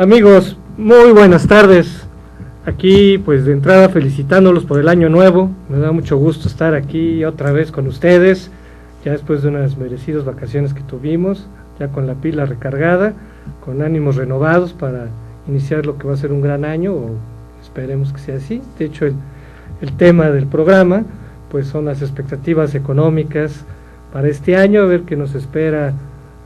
Amigos, muy buenas tardes. Aquí pues de entrada felicitándolos por el año nuevo. Me da mucho gusto estar aquí otra vez con ustedes, ya después de unas merecidas vacaciones que tuvimos, ya con la pila recargada, con ánimos renovados para iniciar lo que va a ser un gran año, o esperemos que sea así. De hecho el tema del programa pues son las expectativas económicas para este año, a ver qué nos espera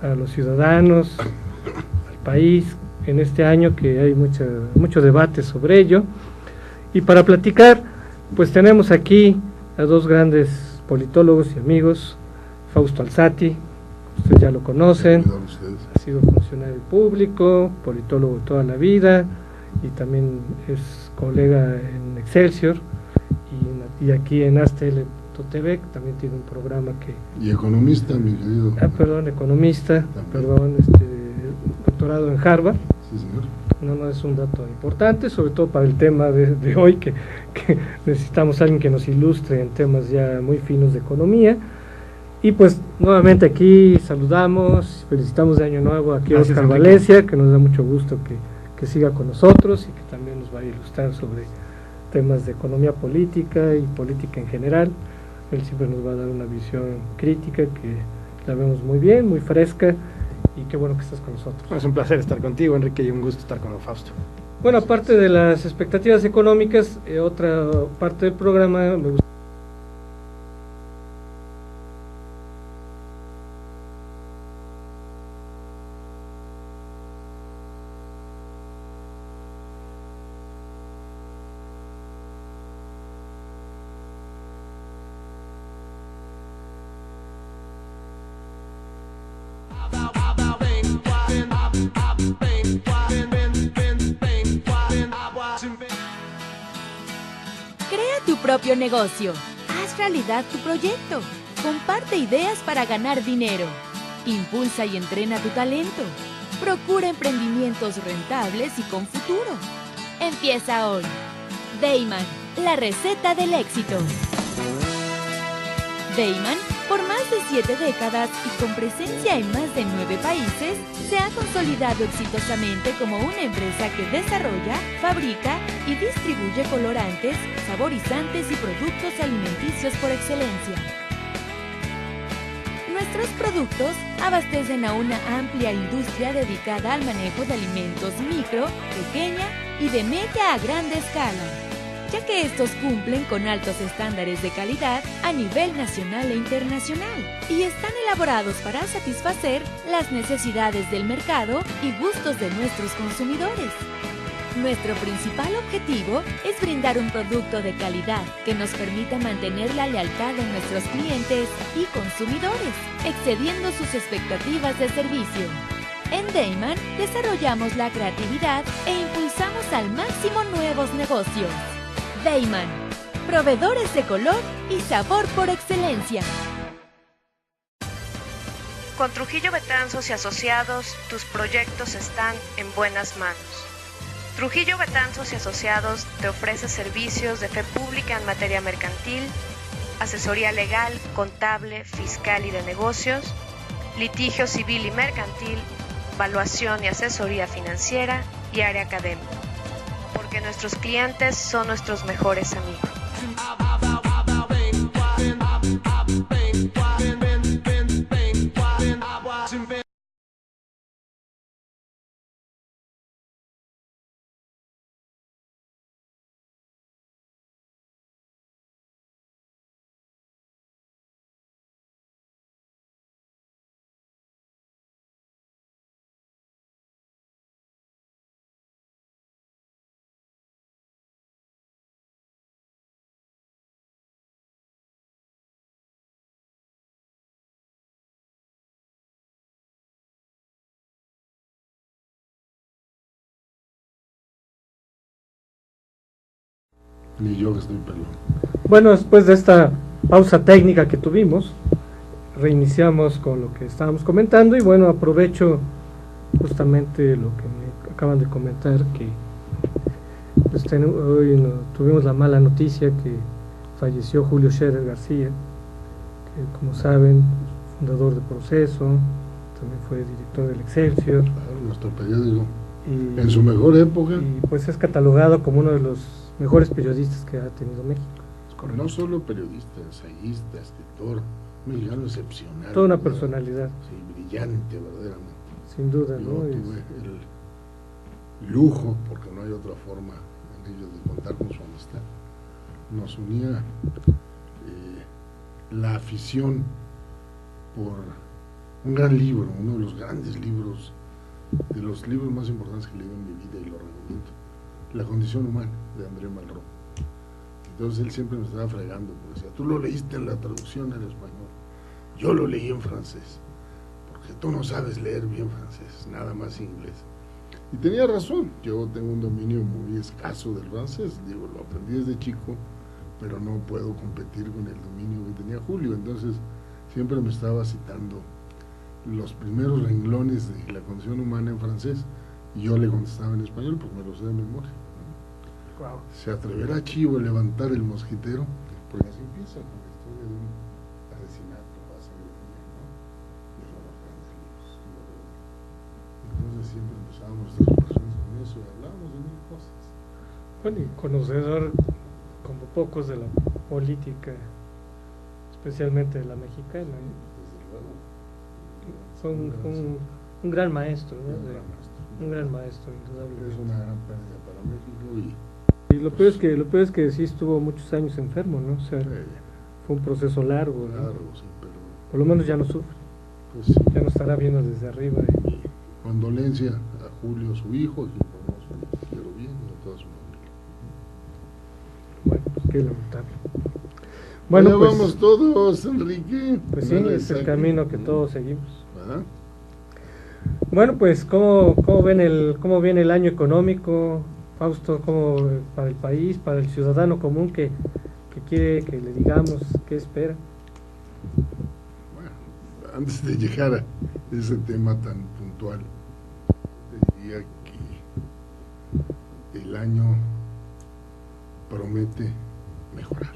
a los ciudadanos, al país en este año, que hay mucho debate sobre ello. Y para platicar pues tenemos aquí a dos grandes politólogos y amigos. Fausto Alzati, ustedes ya lo conocen, ha sido funcionario público, politólogo toda la vida, y también es colega en Excelsior y aquí en ASTL.tv, también tiene un programa que... Y economista, mi querido. Economista, doctorado en Harvard. Sí, señor. No es un dato importante, sobre todo para el tema de hoy, que necesitamos a alguien que nos ilustre en temas ya muy finos de economía. Y pues nuevamente aquí saludamos, felicitamos de año nuevo aquí a Oscar Valencia, que nos da mucho gusto que siga con nosotros y que también nos va a ilustrar sobre temas de economía política y política en general. Él siempre nos va a dar una visión crítica que la vemos muy bien, muy fresca, y qué bueno que estás con nosotros. Es un placer estar contigo, Enrique, y un gusto estar con Fausto. Bueno, aparte de las expectativas económicas, otra parte del programa me gusta. Propio negocio. Haz realidad tu proyecto. Comparte ideas para ganar dinero. Impulsa y entrena tu talento. Procura emprendimientos rentables y con futuro. Empieza hoy. Dayman, la receta del éxito. Dayman, por más de 7 décadas y con presencia en más de 9 países, se ha consolidado exitosamente como una empresa que desarrolla, fabrica y distribuye colorantes, saborizantes y productos alimenticios por excelencia. Nuestros productos abastecen a una amplia industria dedicada al manejo de alimentos micro, pequeña y de media a grande escala, ya que estos cumplen con altos estándares de calidad a nivel nacional e internacional y están elaborados para satisfacer las necesidades del mercado y gustos de nuestros consumidores. Nuestro principal objetivo es brindar un producto de calidad que nos permita mantener la lealtad de nuestros clientes y consumidores, excediendo sus expectativas de servicio. En Dayman desarrollamos la creatividad e impulsamos al máximo nuevos negocios. Dayman, proveedores de color y sabor por excelencia. Con Trujillo Betanzos y Asociados, tus proyectos están en buenas manos. Trujillo Betanzos y Asociados te ofrece servicios de fe pública en materia mercantil, asesoría legal, contable, fiscal y de negocios, litigio civil y mercantil, valuación y asesoría financiera y área académica. Porque nuestros clientes son nuestros mejores amigos. Ni yo que estoy pelón. Bueno, después de esta pausa técnica que tuvimos, reiniciamos con lo que estábamos comentando, y bueno, aprovecho justamente lo que me acaban de comentar, que pues, hoy tuvimos la mala noticia que falleció Julio Scherer García, que como saben, fundador de Proceso, también fue director del Excelsior. Nuestro periódico. Y, en su mejor época. y pues es catalogado como uno de los mejores periodistas que ha tenido México. No solo periodista, ensayista, escritor, un mexicano excepcional. Toda una ¿verdad? personalidad. Sí, brillante, verdaderamente. Sin duda, Yo ¿no? tuve el lujo, porque no hay otra forma en ello de contar con su amistad. Nos unía la afición por un gran libro, uno de los grandes libros, de los libros más importantes que he leído en mi vida, y lo recomiendo, La condición humana, de André Malraux. Entonces él siempre me estaba fregando, porque decía, tú lo leíste en la traducción al español, yo lo leí en francés, porque tú no sabes leer bien francés, nada más inglés. Y tenía razón, yo tengo un dominio muy escaso del francés, digo, lo aprendí desde chico, pero no puedo competir con el dominio que tenía Julio. Entonces siempre me estaba citando los primeros renglones de La condición humana en francés, y yo le contestaba en español, porque me lo sé de memoria. Wow. ¿Se atreverá Chivo a levantar el mosquitero? Porque así empieza con la historia de un asesinato a sangre fría, ¿no? Y uno de los grandes libros. Entonces siempre empezábamos nuestras relaciones con eso y hablábamos de mil cosas. Bueno, y conocedor como pocos de la política, especialmente de la mexicana. Desde luego. Fue un gran maestro, ¿no? Un gran maestro. Un gran maestro, Es indudablemente. una gran pérdida para México Y lo peor es que sí estuvo muchos años enfermo, ¿no? O sea, fue un proceso largo, ¿no? claro, sí, pero Por lo menos ya no sufre, pues sí. ya no estará viendo desde arriba. Y condolencia a Julio, su hijo, a quien conozco, quiero bien, y a toda su familia. Bueno, pues qué lamentable. Bueno, Allá pues, vamos todos, Enrique. pues sí, No le es el saque. camino que todos seguimos. ¿Verdad? Bueno, pues, ¿cómo viene el año económico, Fausto? ¿Cómo para el país, para el ciudadano común que quiere que le digamos qué espera? Bueno, antes de llegar a ese tema tan puntual, te diría que el año promete mejorar.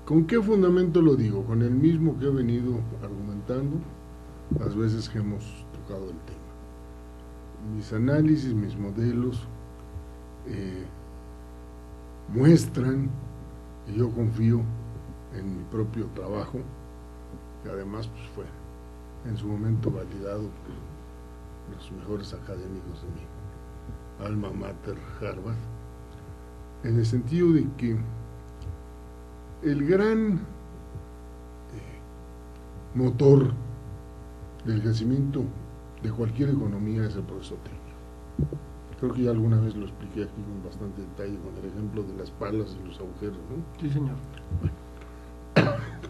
¿Con qué fundamento lo digo? Con el mismo que he venido argumentando las veces que hemos tocado el tema. Mis análisis, mis modelos muestran, y yo confío en mi propio trabajo, que además pues, fue en su momento validado por los mejores académicos de mi alma mater, Harvard, en el sentido de que el gran motor del crecimiento de cualquier economía es el proceso técnico. Creo que ya alguna vez lo expliqué aquí con bastante detalle con el ejemplo de las palas y los agujeros, ¿no? Sí, señor.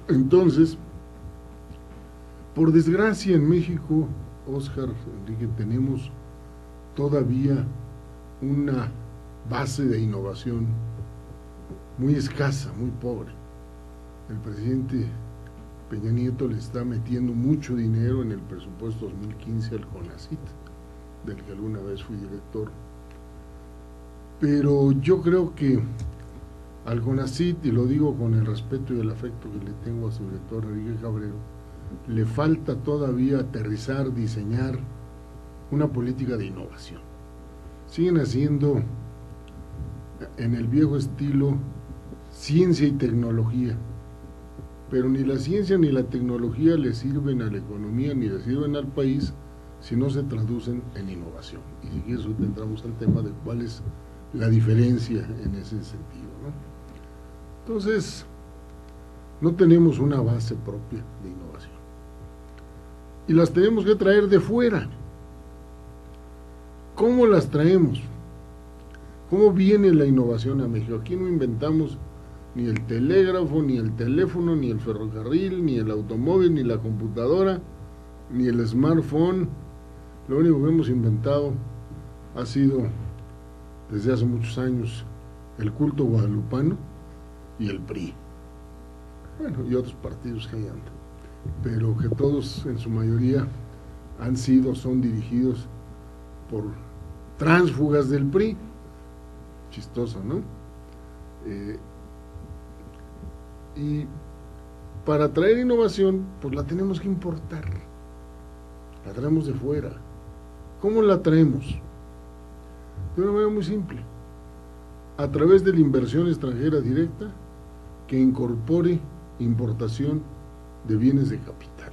Entonces, por desgracia en México, Óscar, Enrique, tenemos todavía una base de innovación muy escasa, muy pobre. El presidente Peña Nieto le está metiendo mucho dinero en el presupuesto 2015 al CONACYT, del que alguna vez fui director. Pero yo creo que al CONACYT, y lo digo con el respeto y el afecto que le tengo a su director Enrique Cabrero, le falta todavía aterrizar, diseñar una política de innovación. Siguen haciendo en el viejo estilo ciencia y tecnología, pero ni la ciencia ni la tecnología le sirven a la economía ni le sirven al país si no se traducen en innovación. Y si quieres entramos al tema de cuál es la diferencia en ese sentido, ¿no? Entonces, no tenemos una base propia de innovación y las tenemos que traer de fuera. ¿Cómo las traemos? ¿Cómo viene la innovación a México? Aquí no inventamos ni el telégrafo, ni el teléfono, ni el ferrocarril, ni el automóvil, ni la computadora, ni el smartphone. Lo único que hemos inventado ha sido, desde hace muchos años, el culto guadalupano y el PRI. Bueno, y otros partidos que ahí andan, pero que todos en su mayoría son dirigidos por tránsfugas del PRI. Chistoso, ¿no? Y para traer innovación, pues la tenemos que importar, la traemos de fuera. ¿Cómo la traemos? De una manera muy simple, a través de la inversión extranjera directa que incorpore importación de bienes de capital.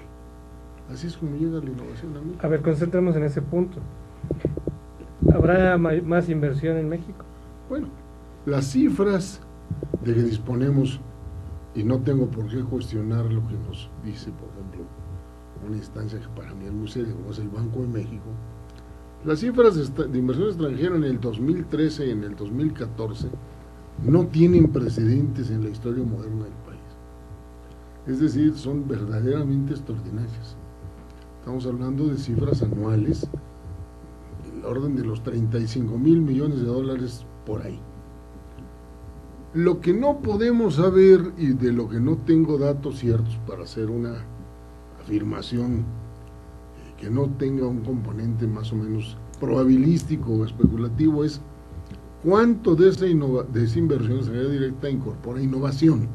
Así es como llega la innovación a México. A ver, concentremos en ese punto. ¿Habrá más inversión en México? Bueno, las cifras de que disponemos, y no tengo por qué cuestionar lo que nos dice, por ejemplo, una instancia que para mí es muy seria, como es el Banco de México, las cifras de inversión extranjera en el 2013 y en el 2014 no tienen precedentes en la historia moderna del país. Es decir, son verdaderamente extraordinarias. Estamos hablando de cifras anuales del orden de los 35,000 millones de dólares por ahí. Lo que no podemos saber y de lo que no tengo datos ciertos para hacer una afirmación que no tenga un componente más o menos probabilístico o especulativo es cuánto de esa inversión extranjera directa incorpora innovación.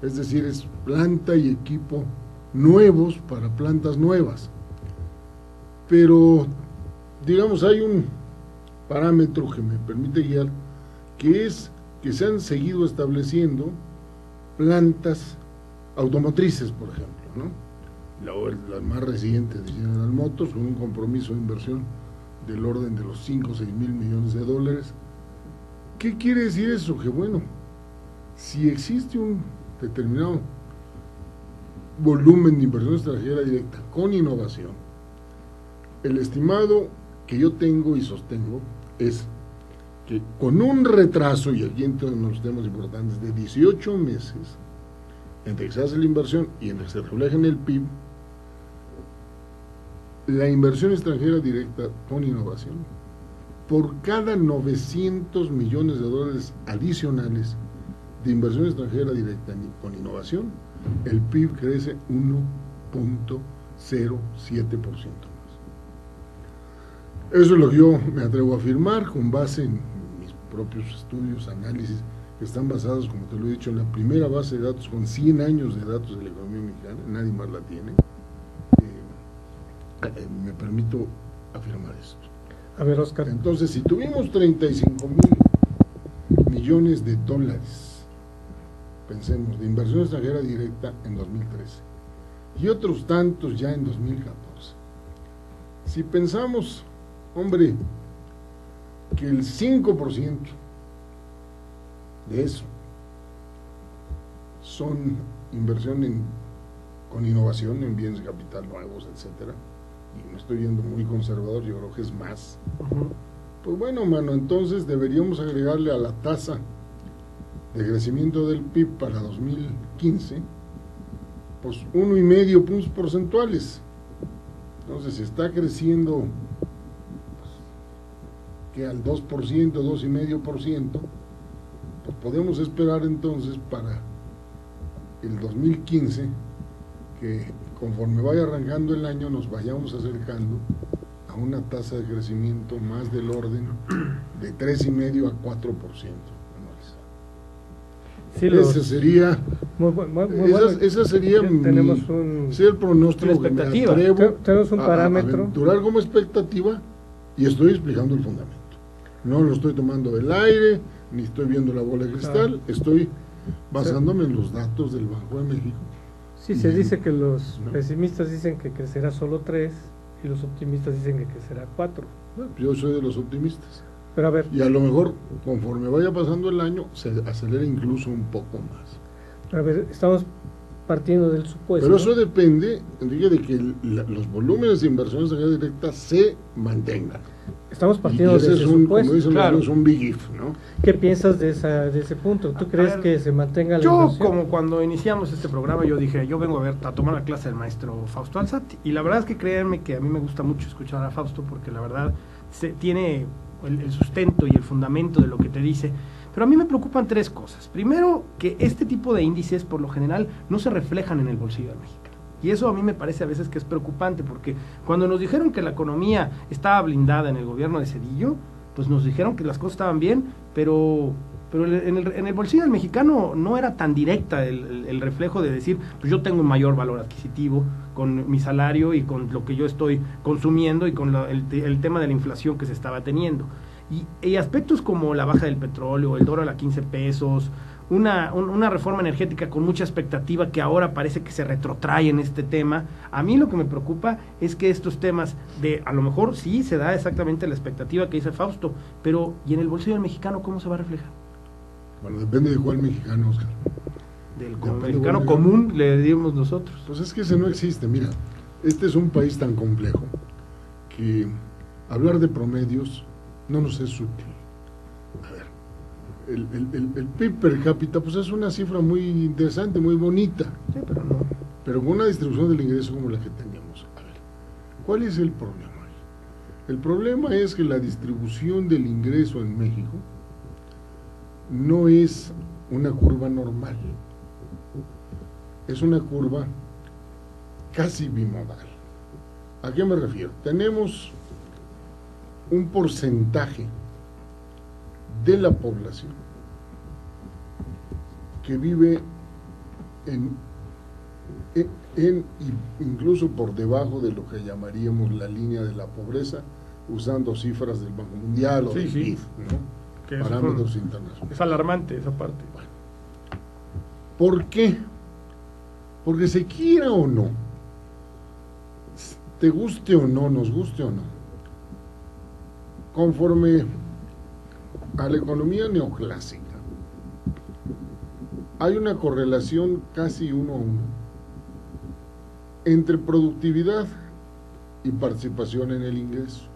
Es decir, es planta y equipo nuevos para plantas nuevas. Pero, digamos, hay un parámetro que me permite guiar, que es que se han seguido estableciendo plantas automotrices, por ejemplo, ¿no? La más reciente de General Motors, con un compromiso de inversión del orden de los 5 o 6 mil millones de dólares. ¿Qué quiere decir eso? Que bueno, si existe un determinado volumen de inversión extranjera directa con innovación, el estimado que yo tengo y sostengo es que con un retraso, y aquí entran los temas importantes, de 18 meses, entre que se hace la inversión y entre que se refleja en el PIB, la inversión extranjera directa con innovación, por cada 900 millones de dólares adicionales de inversión extranjera directa con innovación, el PIB crece 1.07% más. Eso es lo que yo me atrevo a afirmar con base en mis propios estudios, análisis, que están basados, como te lo he dicho, en la primera base de datos con 100 años de datos de la economía mexicana, nadie más la tiene. Me permito afirmar esto. A ver, Oscar. Entonces, si tuvimos 35,000 millones de dólares, pensemos, de inversión extranjera directa en 2013, y otros tantos ya en 2014, si pensamos, hombre, que el 5% de eso son inversión con innovación en bienes de capital nuevos, etcétera, y me estoy viendo muy conservador, yo creo que es más. Pues bueno, mano, entonces deberíamos agregarle a la tasa de crecimiento del PIB para 2015, pues 1,5 puntos porcentuales. Entonces, si está creciendo pues, que al 2%, 2,5%, pues podemos esperar entonces para el 2015 que conforme vaya arrancando el año nos vayamos acercando a una tasa de crecimiento más del orden de 3,5 a 4% anuales. Sí, ese sería esa sería el pronóstico que me atrevo tenemos un parámetro, a aventurar como expectativa, y estoy explicando el fundamento. No lo estoy tomando del aire, ni estoy viendo la bola de cristal, estoy basándome en los datos del Banco de México. Sí, se dice que los pesimistas dicen que crecerá solo 3 y los optimistas dicen que crecerá 4. Bueno, yo soy de los optimistas. Pero a ver, y a lo mejor, conforme vaya pasando el año, se acelera incluso un poco más. A ver, estamos partiendo del supuesto. Pero eso depende, Enrique, de que los volúmenes de inversión extranjera directa se mantengan. Estamos partiendo de ese supuesto. Como dicen claro. Es un big if, ¿no? ¿Qué piensas de ese punto? ¿Tú crees que se mantenga la inversión? Yo, como cuando iniciamos este programa, yo dije, yo vengo a tomar la clase del maestro Fausto Alzate, y la verdad es que créanme que a mí me gusta mucho escuchar a Fausto, porque la verdad tiene el sustento y el fundamento de lo que te dice. Pero a mí me preocupan 3 cosas. Primero, que este tipo de índices, por lo general, no se reflejan en el bolsillo del mexicano. Y eso a mí me parece a veces que es preocupante, porque cuando nos dijeron que la economía estaba blindada en el gobierno de Zedillo, pues nos dijeron que las cosas estaban bien, pero pero en el bolsillo del mexicano no era tan directa el reflejo de decir, pues yo tengo un mayor valor adquisitivo con mi salario y con lo que yo estoy consumiendo y con el tema de la inflación que se estaba teniendo. Y aspectos como la baja del petróleo, el dólar a 15 pesos, una reforma energética con mucha expectativa que ahora parece que se retrotrae en este tema. A mí lo que me preocupa es que estos temas a lo mejor sí se da exactamente la expectativa que dice Fausto, pero ¿y en el bolsillo del mexicano cómo se va a reflejar? Bueno, depende de cuál mexicano, Oscar. Del mexicano común, le dimos nosotros. Pues es que ese no existe. Mira, este es un país tan complejo que hablar de promedios no nos es útil. A ver, el PIB per cápita pues es una cifra muy interesante, muy bonita. Sí, pero no. Pero con una distribución del ingreso como la que tenemos. A ver, ¿cuál es el problema? El problema es que la distribución del ingreso en México no es una curva normal. Es una curva casi bimodal. ¿A qué me refiero? Tenemos un porcentaje de la población que vive incluso por debajo de lo que llamaríamos la línea de la pobreza, usando cifras del Banco Mundial o del PIB, ¿no? Parámetros internacionales. Es alarmante esa parte. Bueno, ¿por qué? Porque se quiera o no, te guste o no, nos guste o no, conforme a la economía neoclásica, hay una correlación casi 1 a 1 entre productividad y participación en el ingreso.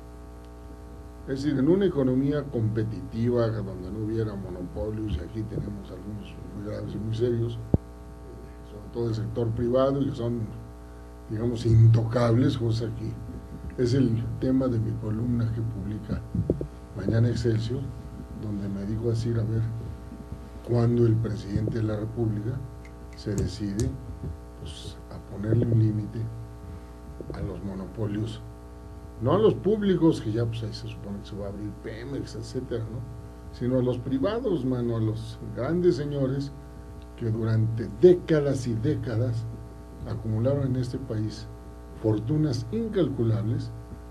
Es decir, en una economía competitiva donde no hubiera monopolios, y aquí tenemos algunos muy graves y muy serios, sobre todo el sector privado, y que son, digamos, intocables, cosa aquí es el tema de mi columna que publica mañana Excelsior, donde me dijo así, a ver, cuando el presidente de la República se decide pues, a ponerle un límite a los monopolios, no a los públicos, que ya pues ahí se supone que se va a abrir Pemex, etcétera, ¿no? Sino a los privados, mano, a los grandes señores que durante décadas y décadas acumularon en este país fortunas incalculables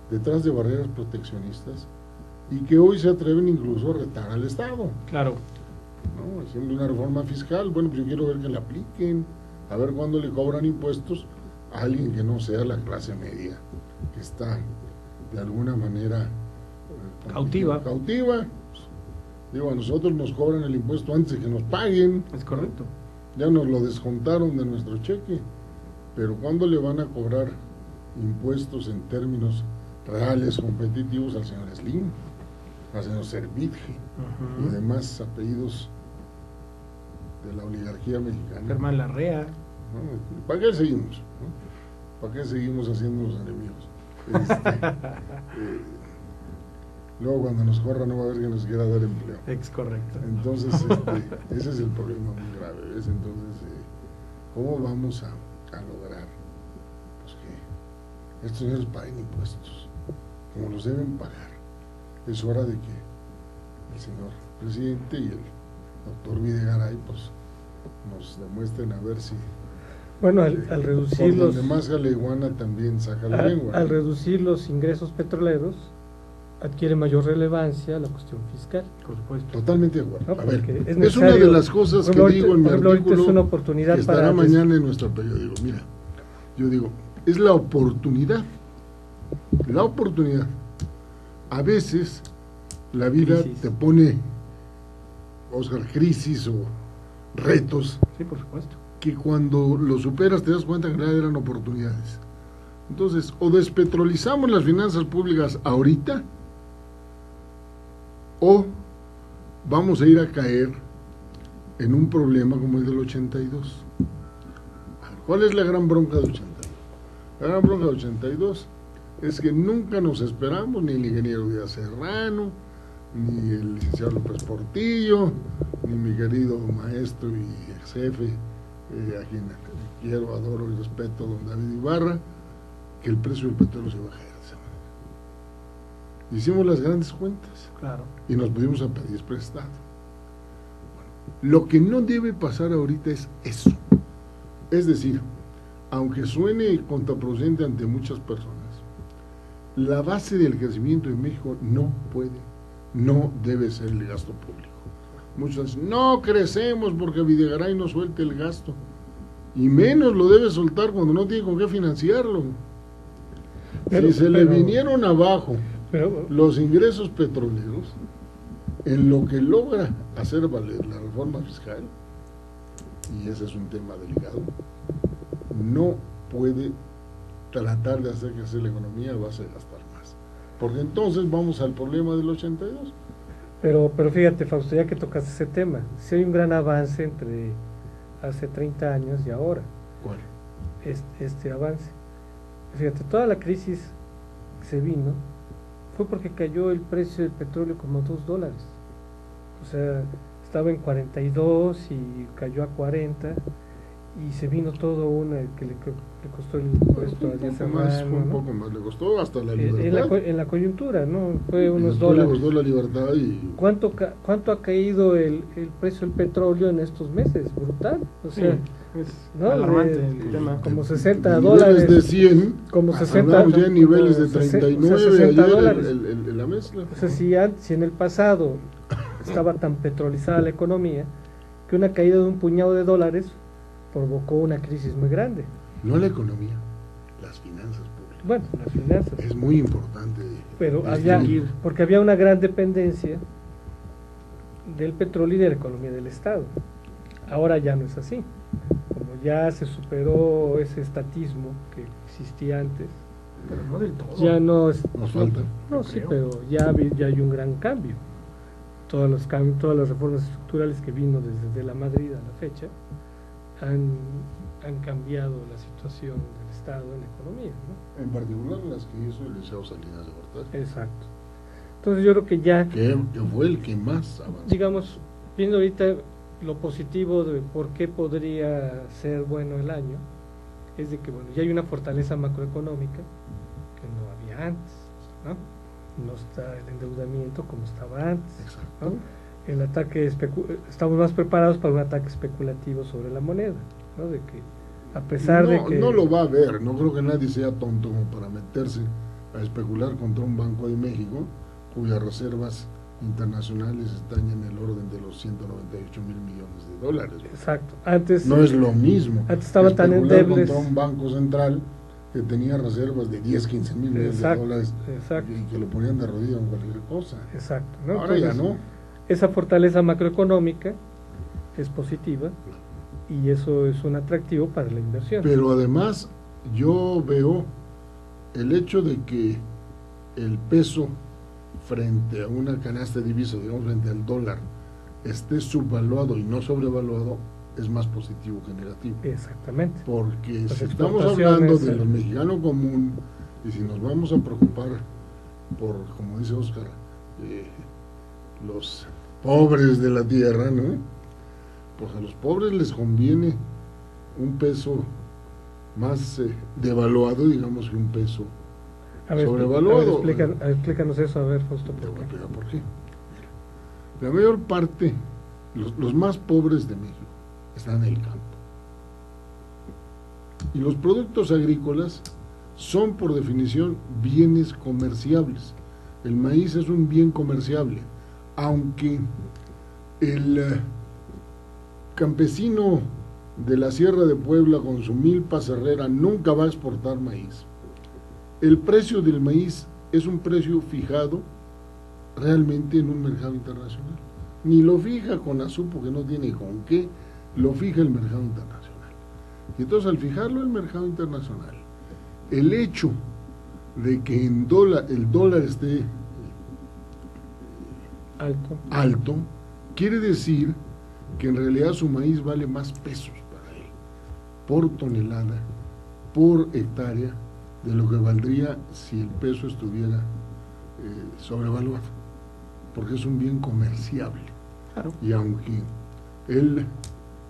detrás de barreras proteccionistas y que hoy se atreven incluso a retar al Estado. Claro. ¿No? Haciendo una reforma fiscal, bueno, pues yo quiero ver que la apliquen, a ver cuándo le cobran impuestos a alguien que no sea la clase media, que está de alguna manera cautiva. Digo, a nosotros nos cobran el impuesto antes de que nos paguen. Es correcto. Ya nos lo descontaron de nuestro cheque, pero ¿cuándo le van a cobrar impuestos en términos reales, competitivos al señor Slim, al señor Servitje y demás apellidos de la oligarquía mexicana? Germán Larrea. ¿No? ¿Para qué seguimos? ¿No? ¿Para qué seguimos haciendo los enemigos? Luego cuando nos corra no va a haber que nos quiera dar empleo. Es correcto. Entonces ese es el problema muy grave, ¿ves? Entonces ¿cómo vamos a lograr pues, que estos señores paguen impuestos como los deben pagar? Es hora de que el señor presidente y el doctor Videgaray pues nos demuestren a ver si bueno, al reducir por donde más iguana también saca la lengua. Al reducir los ingresos petroleros, adquiere mayor relevancia la cuestión fiscal. Por supuesto. Totalmente de acuerdo. No, a ver, es una de las cosas que digo en mi artículo es una oportunidad que estará para mañana en nuestro periódico. Mira, yo digo, es la oportunidad. La oportunidad. A veces la vida te pone, Oscar, crisis o retos. Sí, por supuesto. Que cuando lo superas te das cuenta que en realidad eran oportunidades. Entonces, o despetrolizamos las finanzas públicas ahorita, o vamos a ir a caer en un problema como el del 82. ¿Cuál es la gran bronca del 82? La gran bronca del 82 es que nunca nos esperamos, ni el ingeniero Díaz Serrano, ni el licenciado López Portillo, ni mi querido maestro y ex jefe, a quien quiero, adoro y respeto, don David Ibarra, que el precio del petróleo se iba a caer de esa manera. Hicimos las grandes cuentas, claro, y nos pudimos a pedir prestado. Lo que no debe pasar ahorita es eso. Es decir, aunque suene contraproducente ante muchas personas, la base del crecimiento de México no debe ser el gasto público. Muchos dicen, no crecemos porque Videgaray no suelte el gasto. Y menos lo debe soltar cuando no tiene con qué financiarlo. Si se le vinieron abajo los ingresos petroleros, en lo que logra hacer valer la reforma fiscal, y ese es un tema delicado, no puede tratar de hacer crecer la economía a base de gastar más. Porque entonces vamos al problema del 82. Pero fíjate, Fausto, ya que tocaste ese tema, si hay un gran avance entre hace 30 años y ahora. ¿Cuál? Este avance. Fíjate, toda la crisis que se vino fue porque cayó el precio del petróleo como $2. O sea, estaba en 42 y cayó a 40 y se vino todo que le costó el impuesto a 10 semanas. Un poco más, le costó hasta la libertad. En la coyuntura, ¿no? Fue y unos dólares. dólares. Le costó la libertad y... ¿Cuánto ha caído el precio del petróleo en estos meses? Brutal. O sea, es ¿no? alarmante el tema. Como $60. Niveles de 100, como 60. hablamos ya en niveles de 39 $60. ayer la mezcla. O sea, si en el pasado estaba tan petrolizada la economía que una caída de un puñado de dólares provocó una crisis muy grande. No la economía, las finanzas públicas. Bueno, las finanzas. Es muy importante. Pero distinguir. porque había una gran dependencia del petróleo y de la economía del Estado. Ahora ya no es así. Como ya se superó ese estatismo que existía antes, Pero no del todo. ya no es... Nos falta. No, sí, pero ya hay un gran cambio. Todas las reformas estructurales que vino desde la Madrid a la fecha han cambiado la situación del Estado en la economía, ¿no? En particular las que hizo el Liceo Salinas de Gortari. Exacto. Entonces yo creo que ya, Que fue el que más avanzó. digamos, viendo ahorita lo positivo de por qué podría ser bueno el año, es de que, bueno, ya hay una fortaleza macroeconómica que no había antes, ¿no? No está el endeudamiento como estaba antes, Exacto. ¿no? El ataque estamos más preparados para un ataque especulativo sobre la moneda, ¿no? De que a pesar de que no lo va a haber, no creo que nadie sea tonto como para meterse a especular contra un Banco de México cuyas reservas internacionales están en el orden de los 198 mil millones de dólares. exacto, antes No es lo mismo. Antes estaban tan especular endebles. contra un banco central que tenía reservas de 10, 15 mil millones de dólares exacto, y que lo ponían de rodillas en cualquier cosa. exacto, ¿no? Ahora ya Entonces, no. esa fortaleza macroeconómica es positiva y eso es un atractivo para la inversión. Pero además yo veo el hecho de que el peso frente a una canasta de divisas, digamos frente al dólar, esté subvaluado y no sobrevaluado, es más positivo que negativo. Exactamente. Porque Las si estamos exportaciones, hablando de lo mexicano común y si nos vamos a preocupar por, como dice Óscar, los pobres de la tierra, ¿no? Pues a los pobres les conviene un peso más devaluado, digamos, que un peso sobrevaluado. Explícanos eso, a ver, Fausto. Te voy a explicar por qué. La mayor parte, los más pobres de México están en el campo. Y los productos agrícolas son por definición bienes comerciables. El maíz es un bien comerciable, aunque el campesino de la Sierra de Puebla con su milpa cerrera nunca va a exportar maíz. El precio del maíz es un precio fijado realmente en un mercado internacional. Ni lo fija Conasú porque no tiene con qué, lo fija el mercado internacional. Y entonces al fijarlo el mercado internacional, el hecho de que el dólar esté alto, quiere decir que en realidad su maíz vale más pesos para él, por tonelada, por hectárea, de lo que valdría si el peso estuviera sobrevaluado, porque es un bien comerciable. Claro. Y aunque él,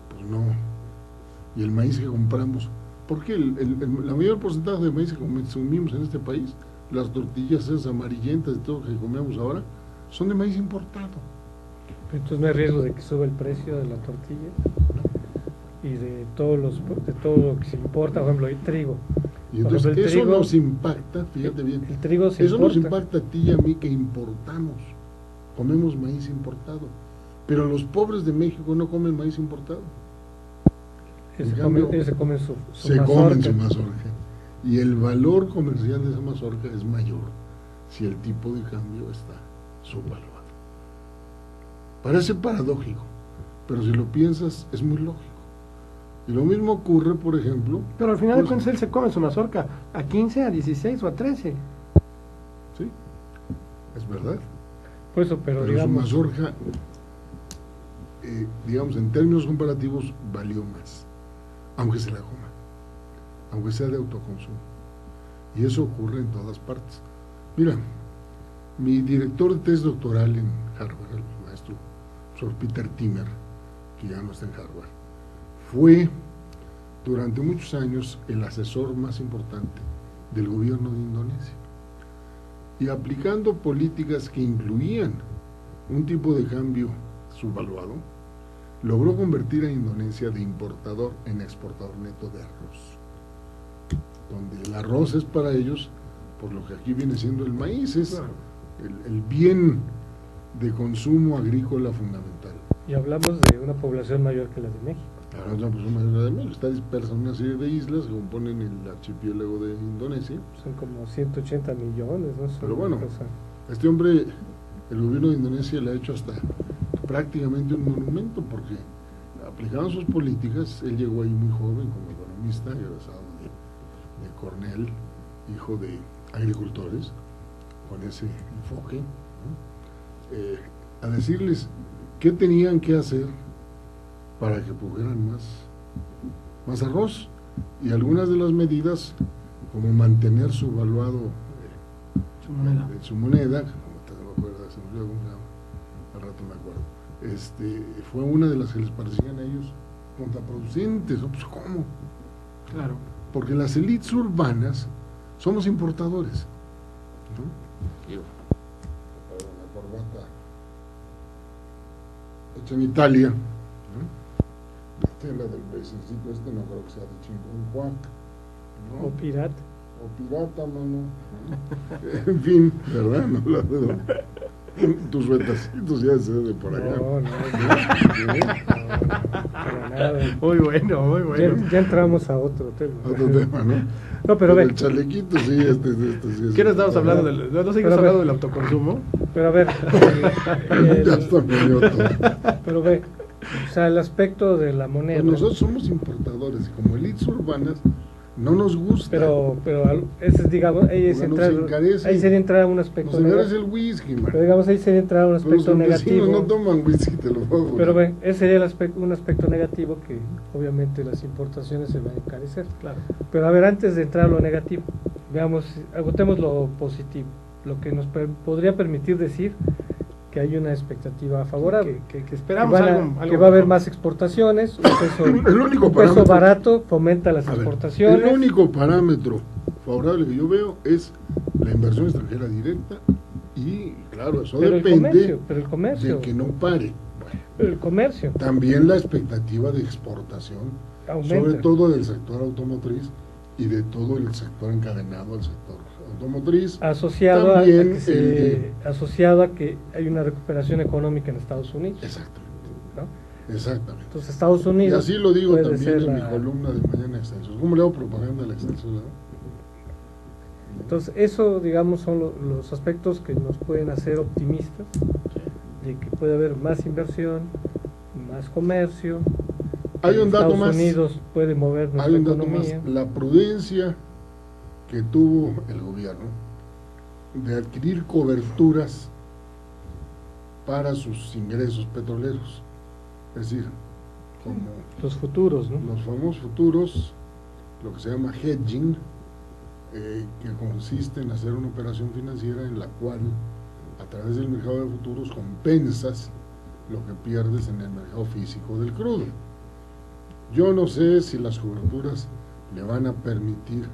pues no, y el maíz que compramos, porque la mayor porcentaje de maíz que consumimos en este país, las tortillas esas amarillentas y todo que comemos ahora, son de maíz importado. Entonces no hay riesgo de que suba el precio de la tortilla y de todo lo que se importa, por ejemplo, el trigo. Y entonces ejemplo, el eso trigo, nos impacta, fíjate bien, el trigo se eso nos importa. impacta a ti y a mí que importamos, comemos maíz importado, pero los pobres de México no comen maíz importado, Ellos en se cambio, comen, ellos se comen su se mazorca. comen su mazorca, y el valor comercial de esa mazorca es mayor si el tipo de cambio está subvaluado. Parece paradójico, pero si lo piensas es muy lógico. Y lo mismo ocurre, por ejemplo... Pero al final de pues, cuentas él se come su mazorca a 15, a 16 o a 13. Sí, es verdad. Por eso, pero Pero su digamos, mazorca, digamos, en términos comparativos, valió más, aunque se la coma, aunque sea de autoconsumo. Y eso ocurre en todas partes. Mira, mi director de tesis doctoral en Harvard, el maestro Sir Peter Timmer, que ya no está en Harvard, fue durante muchos años el asesor más importante del gobierno de Indonesia. Y aplicando políticas que incluían un tipo de cambio subvaluado, logró convertir a Indonesia de importador en exportador neto de arroz, donde el arroz es para ellos, por lo que aquí viene siendo el maíz, es el bien de consumo agrícola fundamental. y hablamos de una población mayor que la de México. Ahora es una persona mayor de México, está dispersa en una serie de islas que componen el archipiélago de Indonesia. Son como 180 millones, ¿no? Son Pero bueno, una cosa- este hombre, el gobierno de Indonesia le ha hecho hasta prácticamente un monumento, porque aplicando sus políticas, él llegó ahí muy joven como economista, egresado de Cornell, hijo de agricultores, con ese enfoque, ¿no? A decirles qué tenían que hacer para que produjeran más arroz, y algunas de las medidas, como mantener su valuado su moneda, como te lo acuerdas, se me olvidó cómo se llama, al rato me acuerdo, fue una de las que les parecían a ellos contraproducentes. ¿No? Pues ¿cómo? Claro. Porque las élites urbanas somos importadores, ¿no? La corbata hecha en Italia, ¿no? La tela del pececito no creo que sea de Chinconcuac, ¿no? O pirata. O pirata, mano. En fin, ¿verdad? No, tus suetacitos ya se de por allá. No, para nada. Muy bueno, muy bueno. Ya entramos a otro tema. Otro tema, ¿no? No, pero ve, el chalequito, sí, sí. ¿Qué no estamos hablando del, no seguimos Pero, hablando del autoconsumo? pero a ver, Ya está medio todo. pero ve, o sea, el aspecto de la moneda. Pues nosotros somos importadores, y como élites urbanas no nos gusta. Pero ese es, digamos, ahí, es Porque nos entrar, encarece. ahí sería entrar a un aspecto Nos encarece negativo. el whisky, man. Pero digamos, ahí sería entrar a un Pero los aspecto campesinos negativo. no toman whisky, te lo voy a jurar. Pero ve, ese sería un aspecto negativo, que obviamente las importaciones se van a encarecer. Claro. Pero a ver, antes de entrar a lo negativo, veamos, agotemos lo positivo, lo que nos podría permitir decir que hay una expectativa favorable. Que esperamos algo que va a haber más exportaciones, El único un peso parámetro- barato fomenta las A ver, exportaciones. el único parámetro favorable que yo veo es la inversión extranjera directa, y claro, eso pero depende el comercio, de que no pare. Bueno, pero el comercio también la expectativa de exportación, aumenta. sobre todo del sector automotriz y de todo el sector encadenado al sector automotriz. asociado También asociado a que hay una recuperación económica en Estados Unidos, Exactamente, ¿no? exactamente. Entonces Estados Y Unidos así lo digo puede también ser en mi la- columna de Mañana Excelsior. ¿Cómo le hago propaganda a la Excelsior? Entonces eso, digamos, son los aspectos que nos pueden hacer optimistas de que puede haber más inversión, más comercio. Hay un dato Estados más. Unidos puede mover nuestra Hay un dato economía. más. La prudencia que tuvo el gobierno de adquirir coberturas para sus ingresos petroleros. Es decir, como Los futuros, ¿no? los famosos futuros, lo que se llama hedging, que consiste en hacer una operación financiera en la cual, a través del mercado de futuros, compensas lo que pierdes en el mercado físico del crudo. Yo no sé si las coberturas le van a permitir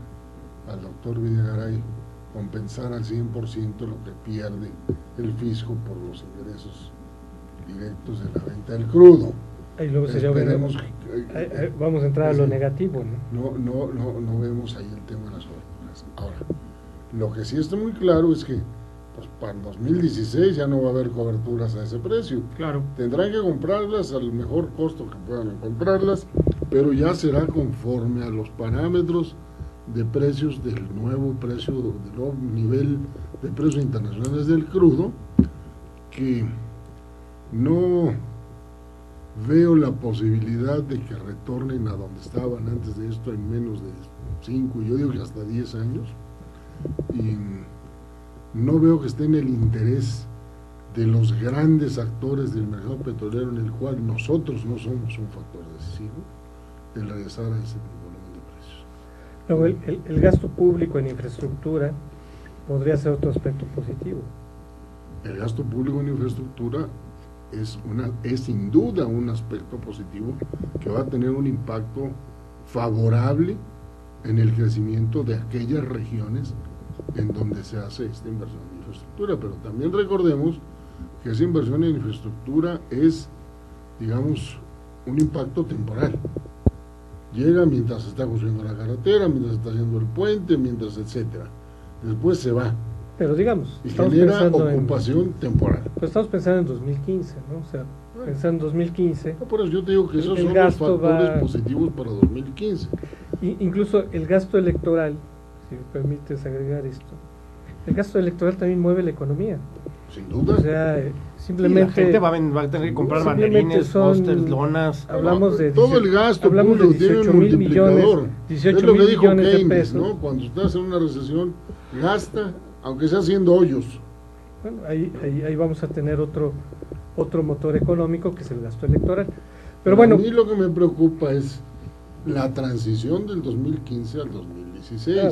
al doctor Videgaray compensar al 100% lo que pierde el fisco por los ingresos directos de la venta del crudo. Y luego sería Esperemos vamos a entrar a lo negativo, ¿no? No vemos ahí el tema de las coberturas. Ahora, lo que sí está muy claro es que pues para el 2016 ya no va a haber coberturas a ese precio. Claro. Tendrán que comprarlas al mejor costo que puedan encontrarlas, pero ya será conforme a los parámetros de precios del nuevo precio, del nuevo nivel de precios internacionales del crudo, que no veo la posibilidad de que retornen a donde estaban antes de esto en menos de 5, yo digo que hasta 10 años, y no veo que esté en el interés de los grandes actores del mercado petrolero, en el cual nosotros no somos un factor decisivo, de regresar a ese volumen de precios. Luego, el gasto público en infraestructura podría ser otro aspecto positivo. El gasto público en infraestructura es sin duda un aspecto positivo que va a tener un impacto favorable en el crecimiento de aquellas regiones en donde se hace esta inversión en infraestructura, pero también recordemos que esa inversión en infraestructura es, digamos, un impacto temporal. Llega mientras se está construyendo la carretera, mientras se está haciendo el puente, mientras etcétera. Después se va. Pero digamos, y genera ocupación temporal. Pues estamos pensando en 2015, ¿no? O sea, pensando en 2015. No, por eso yo te digo que esos son los factores positivos para 2015. Incluso el gasto electoral, si me permites agregar esto, el gasto electoral también mueve la economía. Sin duda. O sea, simplemente... Sí, la gente va a tener que comprar banderines, pósters, lonas. Hablamos de todo el gasto público tiene un multiplicador. 18 mil millones de pesos. ¿no? Cuando estás en una recesión, gasta, aunque sea haciendo hoyos. Bueno, ahí vamos a tener otro motor económico, que es el gasto electoral. Pero bueno, a mí lo que me preocupa es la transición del 2015 al 2016.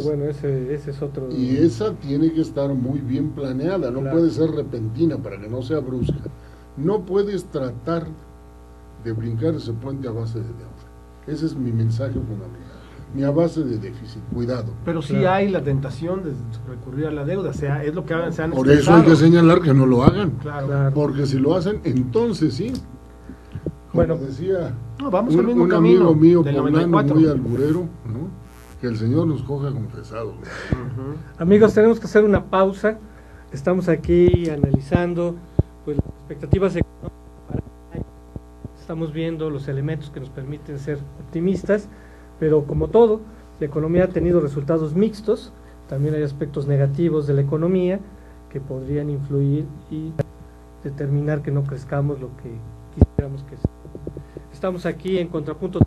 Bueno, ese es otro. Y esa tiene que estar muy bien planeada, no puede ser repentina para que no sea brusca. No puedes tratar de brincar ese puente a base de deuda. Ese es mi mensaje fundamental. Ni a base de déficit, cuidado. Pero sí hay la tentación de recurrir a la deuda, o sea, es lo que se han Por eso hay que señalar que no lo hagan. Claro. Porque si lo hacen, entonces sí. Como bueno, decía vamos al mismo un camino amigo mío, del poblano, 94. muy alburero, ¿no? Que el Señor nos coja confesados. Amigos, tenemos que hacer una pausa. Estamos aquí analizando pues las expectativas económicas. Estamos viendo los elementos que nos permiten ser optimistas, pero como todo, la economía ha tenido resultados mixtos. También hay aspectos negativos de la economía que podrían influir y determinar que no crezcamos lo que quisiéramos que sea. Estamos aquí en Contrapunto.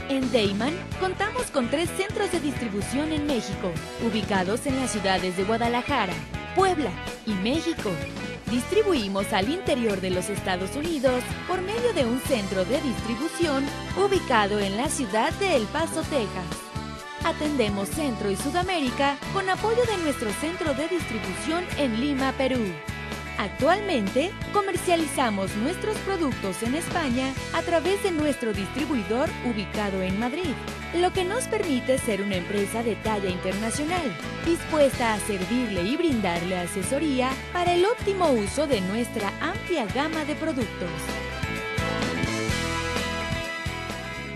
En Deiman contamos con 3 centros de distribución en México, ubicados en las ciudades de Guadalajara, Puebla y México. Distribuimos al interior de los Estados Unidos por medio de un centro de distribución ubicado en la ciudad de El Paso, Texas. Atendemos Centro y Sudamérica con apoyo de nuestro centro de distribución en Lima, Perú. Actualmente comercializamos nuestros productos en España a través de nuestro distribuidor ubicado en Madrid, lo que nos permite ser una empresa de talla internacional, dispuesta a servirle y brindarle asesoría para el óptimo uso de nuestra amplia gama de productos.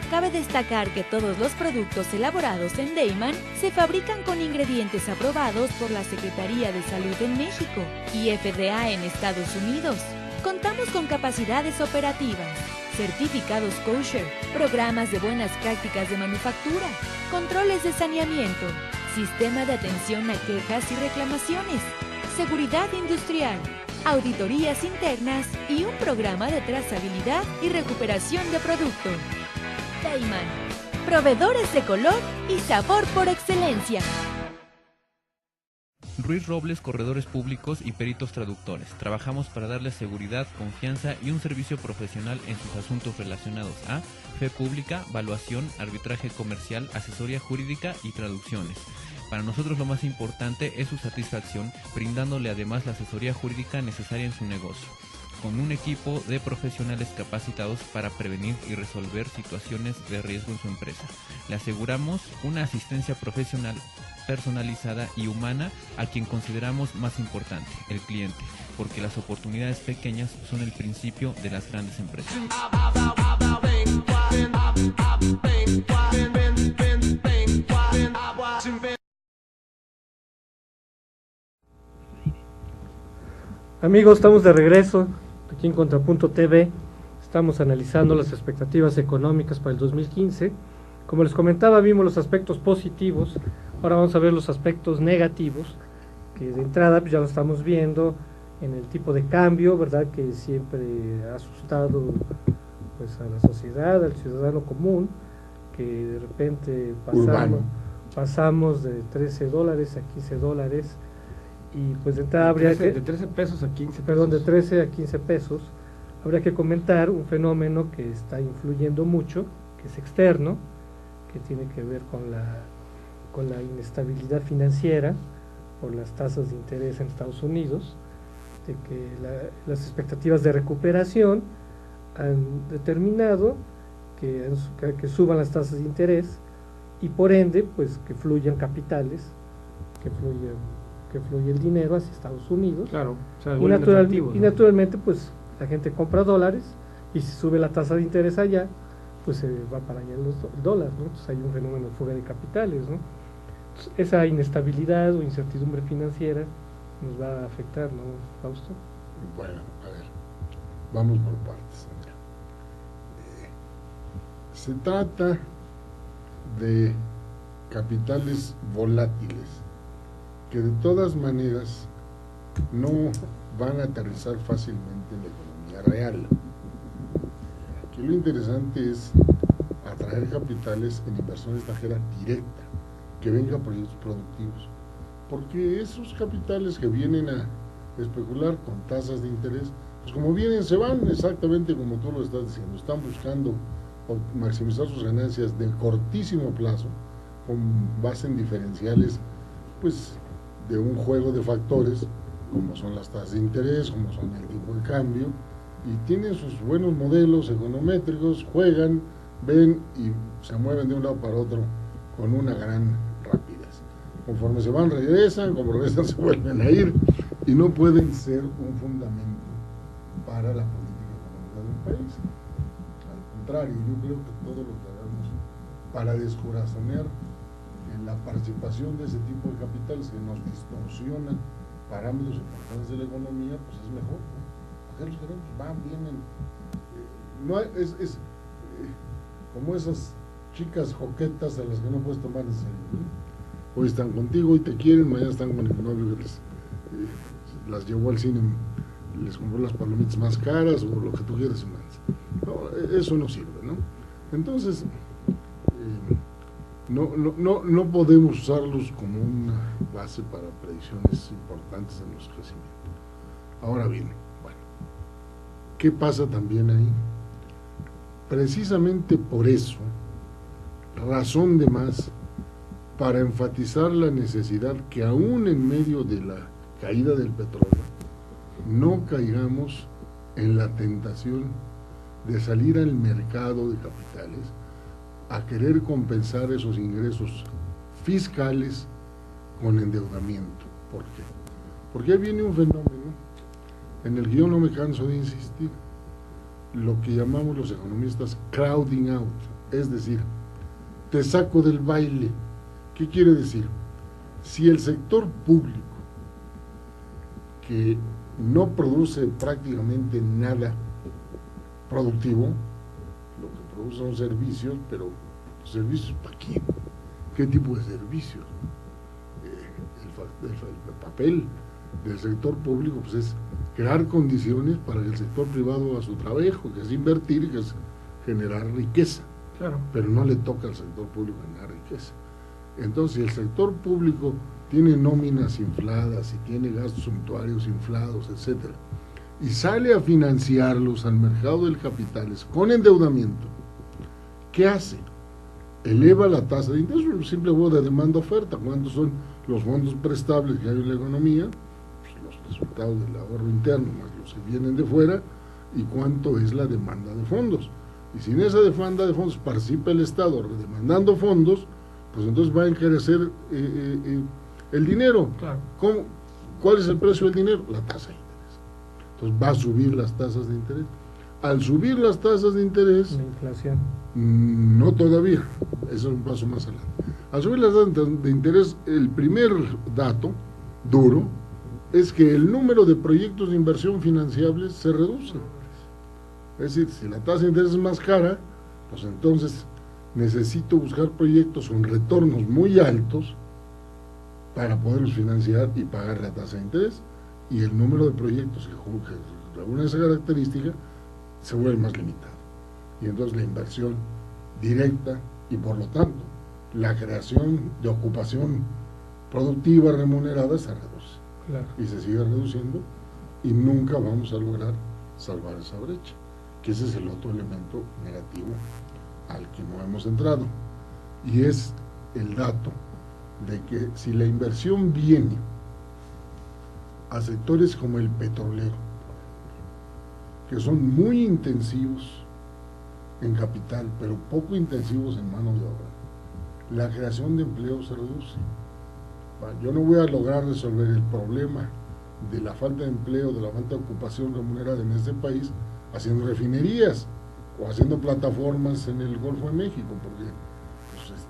Cabe destacar que todos los productos elaborados en Deiman se fabrican con ingredientes aprobados por la Secretaría de Salud en México y FDA en Estados Unidos. Contamos con capacidades operativas, certificados kosher, programas de buenas prácticas de manufactura, controles de saneamiento, sistema de atención a quejas y reclamaciones, seguridad industrial, auditorías internas y un programa de trazabilidad y recuperación de producto. Deiman, proveedores de color y sabor por excelencia. Ruiz Robles, corredores públicos y peritos traductores. Trabajamos para darles seguridad, confianza y un servicio profesional en sus asuntos relacionados a fe pública, valuación, arbitraje comercial, asesoría jurídica y traducciones. Para nosotros lo más importante es su satisfacción, brindándole además la asesoría jurídica necesaria en su negocio. con un equipo de profesionales capacitados para prevenir y resolver situaciones de riesgo en su empresa. Le aseguramos una asistencia profesional personalizada y humana a quien consideramos más importante, el cliente, porque las oportunidades pequeñas son el principio de las grandes empresas. Amigos, estamos de regreso aquí en Contrapunto TV. Estamos analizando las expectativas económicas para el 2015. Como les comentaba, vimos los aspectos positivos. Ahora vamos a ver los aspectos negativos, que de entrada pues ya lo estamos viendo en el tipo de cambio, ¿verdad? Que siempre ha asustado pues a la sociedad, al ciudadano común, que de repente pasamos de $13 a $15, y pues de entrada habría que... De 13 pesos a 15 pesos. Perdón, de 13 a 15 pesos. Habría que comentar un fenómeno que está influyendo mucho, que es externo, que tiene que ver con la inestabilidad financiera por las tasas de interés en Estados Unidos, de que las expectativas de recuperación han determinado que suban las tasas de interés y por ende pues que fluyan capitales, que fluya el dinero hacia Estados Unidos. Claro, o sea, y naturalmente pues la gente compra dólares y si sube la tasa de interés allá, pues se va para allá el dólar, ¿no? Entonces hay un fenómeno de fuga de capitales, ¿no? Entonces, esa inestabilidad o incertidumbre financiera nos va a afectar, ¿no, Fausto? Bueno, a ver, vamos por partes. Se trata de capitales volátiles que de todas maneras no van a aterrizar fácilmente en la economía real. Aquí lo interesante es atraer capitales en inversión extranjera directa, que venga proyectos productivos, porque esos capitales que vienen a especular con tasas de interés, pues como vienen se van, exactamente como tú lo estás diciendo, están buscando maximizar sus ganancias de cortísimo plazo con base en diferenciales pues de un juego de factores como son las tasas de interés, como son el tipo de cambio, y tienen sus buenos modelos econométricos, juegan, ven y se mueven de un lado para otro con una gran rapidez. Conforme se van regresan, como regresan se vuelven a ir, y no pueden ser un fundamento para la política económica de un país. Al contrario, yo creo que todo lo que hagamos para descorazonar la participación de ese tipo de capitales que nos distorsionan parámetros importantes de la economía, pues es mejor, ¿no? Aquellos que van, vienen, no es como esas chicas joquetas a las que no puedes tomar en serio, ¿no? Hoy están contigo, hoy te quieren, mañana están con el novio que las llevó al cine, les compró las palomitas más caras o lo que tú quieras y más. No, eso no sirve, ¿no? Entonces no podemos usarlos como una base para predicciones importantes de nuestro crecimiento. Ahora bien, bueno, ¿qué pasa también ahí? Precisamente por eso, razón de más para enfatizar la necesidad que aún en medio de la caída del petróleo, no caigamos en la tentación de salir al mercado de capitales a querer compensar esos ingresos fiscales con endeudamiento. ¿Por qué? Porque ahí viene un fenómeno en el que yo no me canso de insistir, lo que llamamos los economistas crowding out, es decir, te saco del baile. ¿Qué quiere decir? Si el sector público, que no produce prácticamente nada productivo, lo que produce son servicios, pero ¿servicios para quién? ¿Qué tipo de servicios? El papel del sector público pues es crear condiciones para que el sector privado haga su trabajo, que es invertir y que es generar riqueza. Claro. Pero no le toca al sector público generar riqueza. Entonces, si el sector público tiene nóminas infladas y tiene gastos suntuarios inflados, etcétera, y sale a financiarlos al mercado del capitales con endeudamiento, ¿qué hace? Eleva la tasa de interés, un simple juego de demanda-oferta. ¿Cuántos son los fondos prestables que hay en la economía? Pues los resultados del ahorro interno más los se vienen de fuera y cuánto es la demanda de fondos. Y si en esa demanda de fondos participa el Estado demandando fondos, pues entonces va a encarecer el dinero. Claro. ¿Cuál es el precio del dinero? La tasa de interés. Entonces va a subir las tasas de interés. Al subir las tasas de interés, La inflación. no todavía, eso es un paso más adelante. Al subir las tasas de interés, el primer dato duro es que el número de proyectos de inversión financiables se reduce. Es decir, si la tasa de interés es más cara, pues entonces necesito buscar proyectos con retornos muy altos para poderlos financiar y pagar la tasa de interés, y el número de proyectos que reúnen esa característica se vuelve más limitado. Y entonces la inversión directa y por lo tanto la creación de ocupación productiva remunerada se reduce. Claro. Y se sigue reduciendo y nunca vamos a lograr salvar esa brecha, que ese es el otro elemento negativo al que no hemos entrado, y es el dato de que si la inversión viene a sectores como el petrolero, que son muy intensivos en capital, pero poco intensivos en mano de obra, la creación de empleo se reduce. Yo no voy a lograr resolver el problema de la falta de empleo, de la falta de ocupación remunerada en este país, haciendo refinerías o haciendo plataformas en el Golfo de México, porque pues,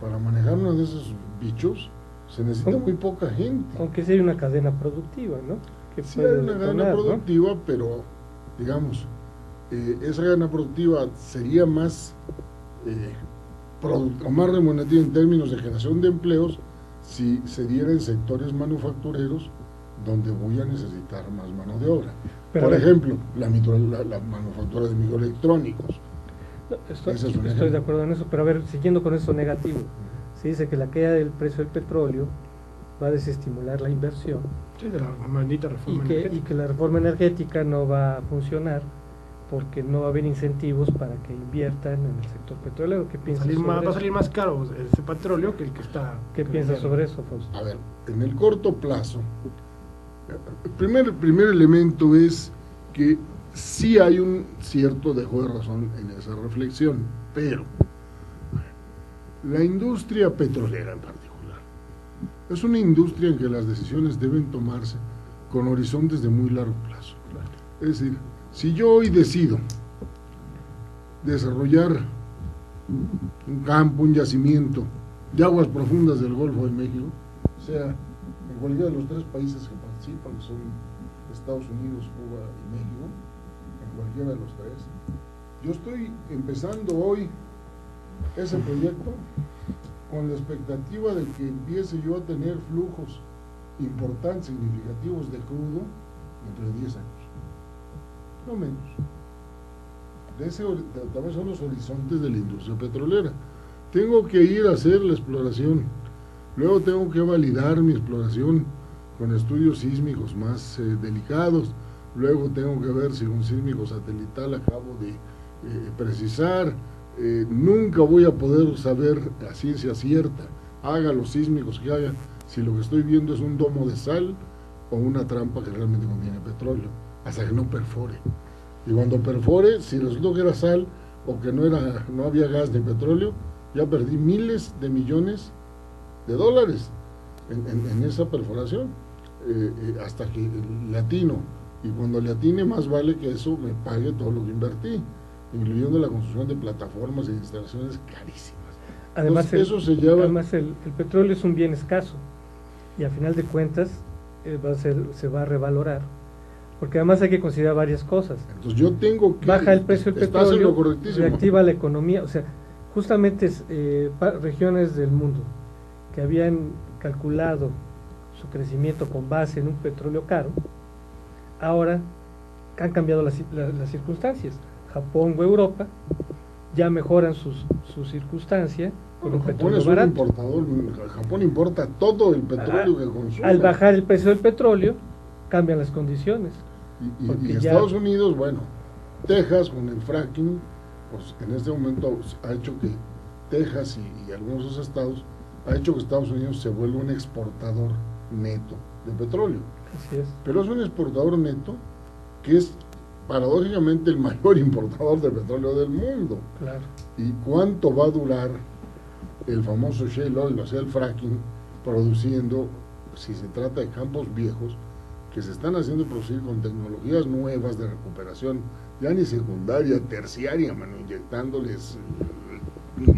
para manejar uno de esos bichos se necesita muy poca gente. Aunque sí hay una cadena productiva, ¿no? Que sí hay una cadena productiva, ¿no? Pero digamos, esa cadena productiva sería más o más remunerativa en términos de generación de empleos si se diera en sectores manufactureros donde voy a necesitar más mano de obra. Pero, por ejemplo, la manufactura de microelectrónicos. No, estoy de acuerdo en eso, pero a ver, siguiendo con eso negativo, se dice que la caída del precio del petróleo va a desestimular la inversión. Sí, de la maldita reforma energética. Y que la reforma energética no va a funcionar porque no va a haber incentivos para que inviertan en el sector petrolero. ¿Qué piensas sobre eso? Va a salir más caro ese petróleo que el que está... ¿Qué piensas sobre eso, Fausto? A ver, en el corto plazo, el primer elemento es que sí hay un cierto dejo de razón en esa reflexión, pero la industria petrolera en particular es una industria en que las decisiones deben tomarse con horizontes de muy largo plazo. Es decir, si yo hoy decido desarrollar un campo, un yacimiento de aguas profundas del Golfo de México, o sea, en cualquiera de los tres países que participan, que son Estados Unidos, Cuba y México, en cualquiera de los tres, yo estoy empezando hoy ese proyecto con la expectativa de que empiece yo a tener flujos importantes, significativos de crudo dentro de 10 años, no menos. También son los horizontes de la industria petrolera. Tengo que ir a hacer la exploración, luego tengo que validar mi exploración con estudios sísmicos más delicados, luego tengo que ver si un sísmico satelital acabo de precisar. Nunca voy a poder saber a ciencia cierta, haga los sísmicos que haga, si lo que estoy viendo es un domo de sal o una trampa que realmente contiene petróleo, hasta que no perfore. Y cuando perfore, si resultó que era sal o que no había gas ni petróleo, ya perdí miles de millones de dólares en esa perforación, hasta que le atino. Y cuando le atine, más vale que eso me pague todo lo que invertí, incluyendo la construcción de plataformas e instalaciones carísimas. Además, entonces, el petróleo es un bien escaso y a final de cuentas se va a revalorar, porque además hay que considerar varias cosas. Entonces yo tengo que... Baja el precio del petróleo, reactiva la economía, o sea, justamente regiones del mundo que habían calculado su crecimiento con base en un petróleo caro, ahora han cambiado las circunstancias. Japón o Europa ya mejoran su circunstancia con un petróleo barato. Importador, Japón importa todo el petróleo que consume. Al bajar el precio del petróleo, cambian las condiciones. Y Estados Unidos, bueno, Texas con el fracking, pues en este momento ha hecho que Texas y algunos de esos estados, ha hecho que Estados Unidos se vuelva un exportador neto de petróleo. Así es. Pero es un exportador neto que es paradójicamente el mayor importador de petróleo del mundo. Claro. ¿Y cuánto va a durar el famoso shale oil, o sea, el fracking, produciendo, si se trata de campos viejos, que se están haciendo producir con tecnologías nuevas de recuperación, ya ni secundaria, terciaria, mano, inyectándoles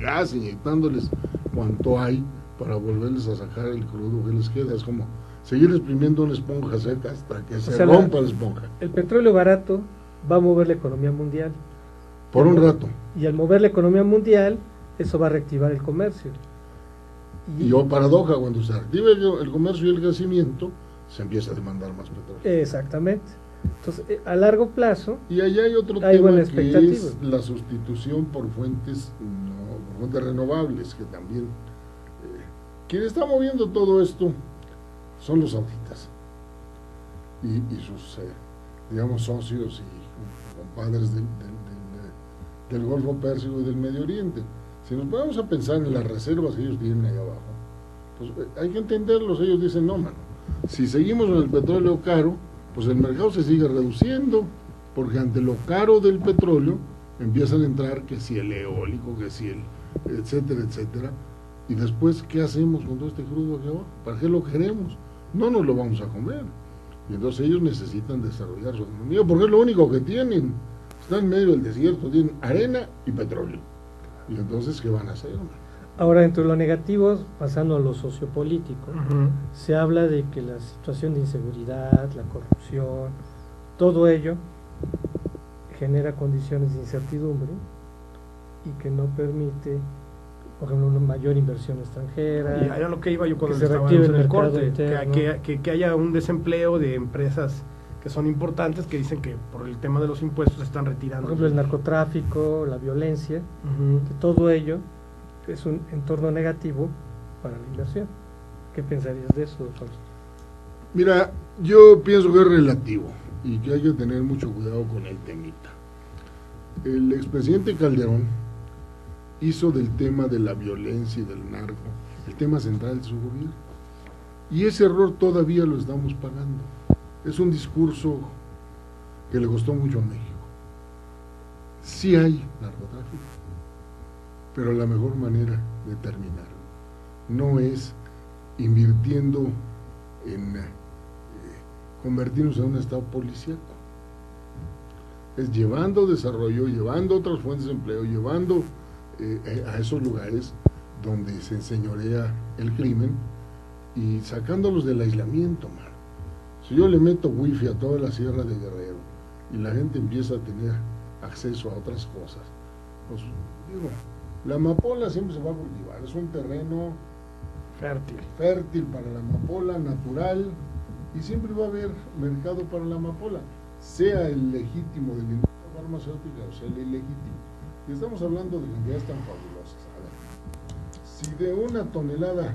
gas, inyectándoles cuanto hay para volverles a sacar el crudo que les queda? Es como seguir exprimiendo una esponja seca hasta que se rompa la esponja. El petróleo barato va a mover la economía mundial. Por un rato. Y al mover la economía mundial, eso va a reactivar el comercio. Y paradoja, cuando se activa el comercio y el crecimiento, se empieza a demandar más petróleo. Exactamente. Entonces, a largo plazo... Y allá hay otro tema que es la sustitución por fuentes renovables, que también... quien está moviendo todo esto son los sauditas y sus, digamos, socios y compadres del Golfo Pérsico y del Medio Oriente. Si nos ponemos a pensar en las reservas que ellos tienen ahí abajo, pues hay que entenderlos. Ellos dicen, no, mano, si seguimos con el petróleo caro, pues el mercado se sigue reduciendo, porque ante lo caro del petróleo empiezan a entrar que si el eólico, que si el etcétera, etcétera, y después, ¿qué hacemos con todo este crudo aquí abajo? ¿Para qué lo queremos? No nos lo vamos a comer. Y entonces ellos necesitan desarrollar su economía, porque es lo único que tienen. Están en medio del desierto, tienen arena y petróleo. Y entonces, ¿qué van a hacer? Ahora, entre lo negativo, pasando a lo sociopolítico, se habla de que la situación de inseguridad, la corrupción, todo ello genera condiciones de incertidumbre y que no permite, por ejemplo, una mayor inversión extranjera. Y era lo que iba yo cuando se estábamos reactive en el mercado corte, interno. que haya un desempleo de empresas que son importantes, que dicen que por el tema de los impuestos se están retirando. Por ejemplo, el narcotráfico, la violencia, que todo ello es un entorno negativo para la inversión. ¿Qué pensarías de eso, Fausto? Mira, yo pienso que es relativo y que hay que tener mucho cuidado con el temita. El expresidente Calderón hizo del tema de la violencia y del narco el tema central de su gobierno. Y ese error todavía lo estamos pagando. Es un discurso que le costó mucho a México. Sí hay narcotráfico, pero la mejor manera de terminarlo no es invirtiendo en convertirnos en un estado policíaco. Es llevando desarrollo, llevando otras fuentes de empleo, llevando a esos lugares donde se enseñorea el crimen y sacándolos del aislamiento, mano. Si yo le meto wifi a toda la Sierra de Guerrero y la gente empieza a tener acceso a otras cosas, pues digo, la amapola siempre se va a cultivar, es un terreno fértil para la amapola, natural, y siempre va a haber mercado para la amapola, sea el legítimo de la industria farmacéutica o sea el ilegítimo. Y estamos hablando de cantidades tan fabulosas. A ver, si de una tonelada,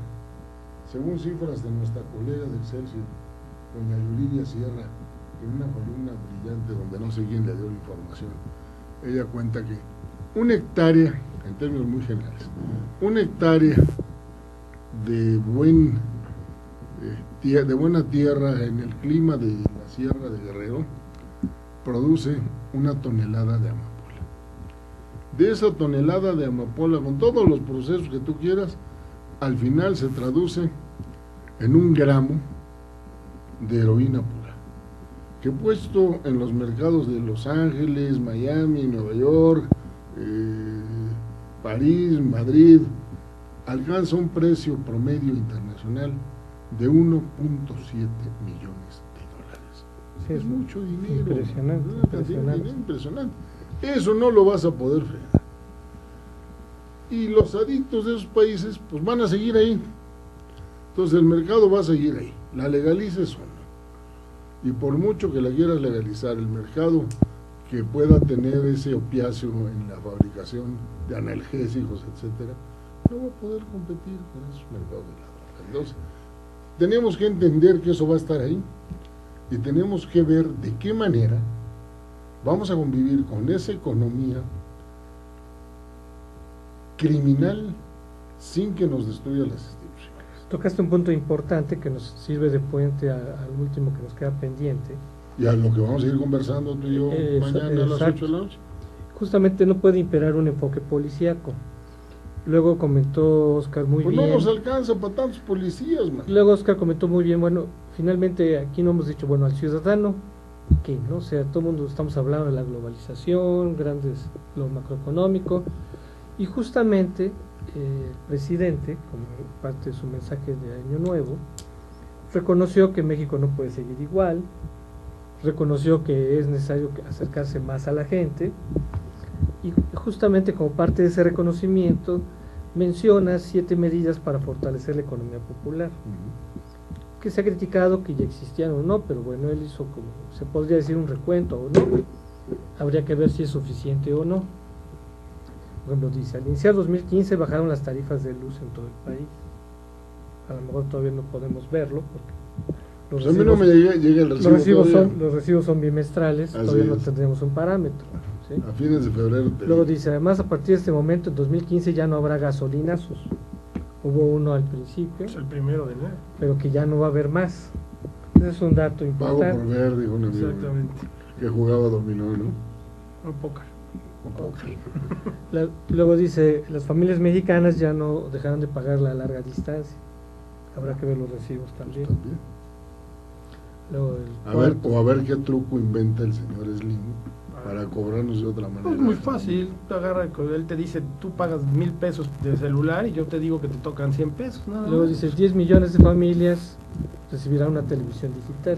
según cifras de nuestra colega del Excelsior, doña Yuridia Sierra, en una columna brillante donde no sé quién le dio la información, ella cuenta que una hectárea, en términos muy generales, una hectárea de buena tierra en el clima de la Sierra de Guerrero produce una tonelada de amapola. De esa tonelada de amapola, con todos los procesos que tú quieras, al final se traduce en 1 gramo de heroína pura, que puesto en los mercados de Los Ángeles, Miami, Nueva York, París, Madrid, alcanza un precio promedio internacional de 1.7 millones de dólares. Sí, es mucho dinero. Impresionante. Eso no lo vas a poder frenar. Y los adictos de esos países pues van a seguir ahí. Entonces el mercado va a seguir ahí, la legalices o no. Y por mucho que la quieras legalizar, el mercado que pueda tener ese opiáceo en la fabricación de analgésicos, etcétera, no va a poder competir con esos mercados de la droga. Entonces, tenemos que entender que eso va a estar ahí y tenemos que ver de qué manera vamos a convivir con esa economía criminal sin que nos destruya las instituciones. Tocaste un punto importante que nos sirve de puente al último que nos queda pendiente, Y a lo que vamos a ir conversando tú y yo mañana a las 8 de la noche. Justamente no puede imperar un enfoque policíaco. Luego comentó Oscar muy pues bien. No nos alcanza para tantos policías, man. Luego Oscar comentó muy bien, bueno, finalmente aquí no hemos dicho, bueno, al ciudadano, que no, o sea, todo el mundo estamos hablando de la globalización, lo macroeconómico, y justamente el presidente, como parte de su mensaje de Año Nuevo, reconoció que México no puede seguir igual, reconoció que es necesario acercarse más a la gente, y justamente como parte de ese reconocimiento menciona 7 medidas para fortalecer la economía popular, que se ha criticado que ya existían o no, pero bueno, él hizo como, se podría decir un recuento o no, habría que ver si es suficiente o no. Por ejemplo, dice, al iniciar 2015 bajaron las tarifas de luz en todo el país. A lo mejor todavía no podemos verlo, porque Pues a mí no me llega el recibo los recibos son bimestrales, Así todavía no es. tendremos un parámetro, ¿sí? A fines de febrero. Luego dice, además a partir de este momento, en 2015 ya no habrá gasolinazos. Hubo uno al principio, Es el 1 de enero. pero que ya no va a haber más. Ese es un dato Pago importante. por ver, dijo un amigo Exactamente. que jugaba dominó, ¿no? Un póker. Luego dice, las familias mexicanas ya no dejarán de pagar la larga distancia. Habrá que ver los recibos también. También. Luego A ver qué truco inventa el señor Slim para cobrarnos de otra manera. Es muy fácil, tú agarra, él te dice, tú pagas 1,000 pesos de celular y yo te digo que te tocan 100 pesos, nada Luego más. dice, 10 millones de familias recibirán una televisión digital.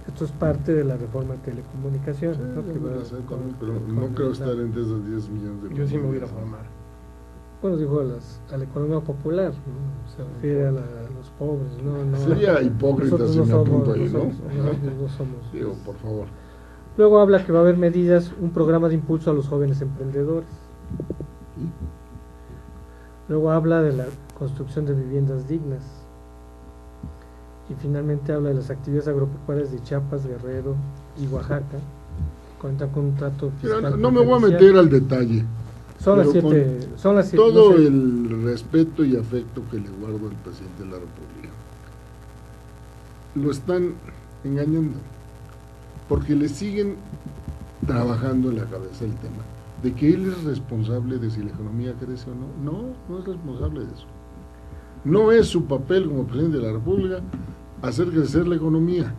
Esto es parte de la reforma de telecomunicaciones, Sí, ¿no? Que yo va lo sé con- también, pero con no creo la- estar entre esos 10 millones de Yo sí me voy a ir a familias. formar. Bueno, dijo a la economía popular, ¿no? Se refiere a los pobres, ¿no? Sería hipócrita Nosotros si no me somos, apunto ahí, ¿no? nosotros no somos. Digo, por favor. Luego habla que va a haber medidas, un programa de impulso a los jóvenes emprendedores. Luego habla de la construcción de viviendas dignas. Y finalmente habla de las actividades agropecuarias de Chiapas, Guerrero y Oaxaca. Cuentan con un trato Mira, fiscal no me voy a preferencial. meter al detalle. Son las pero 7. Son las 7. Todo el respeto y afecto que le guardo al presidente de la República. Lo están engañando. Porque le siguen trabajando en la cabeza el tema de que él es responsable de si la economía crece o no. No, no es responsable de eso. No es su papel como presidente de la República hacer crecer la economía.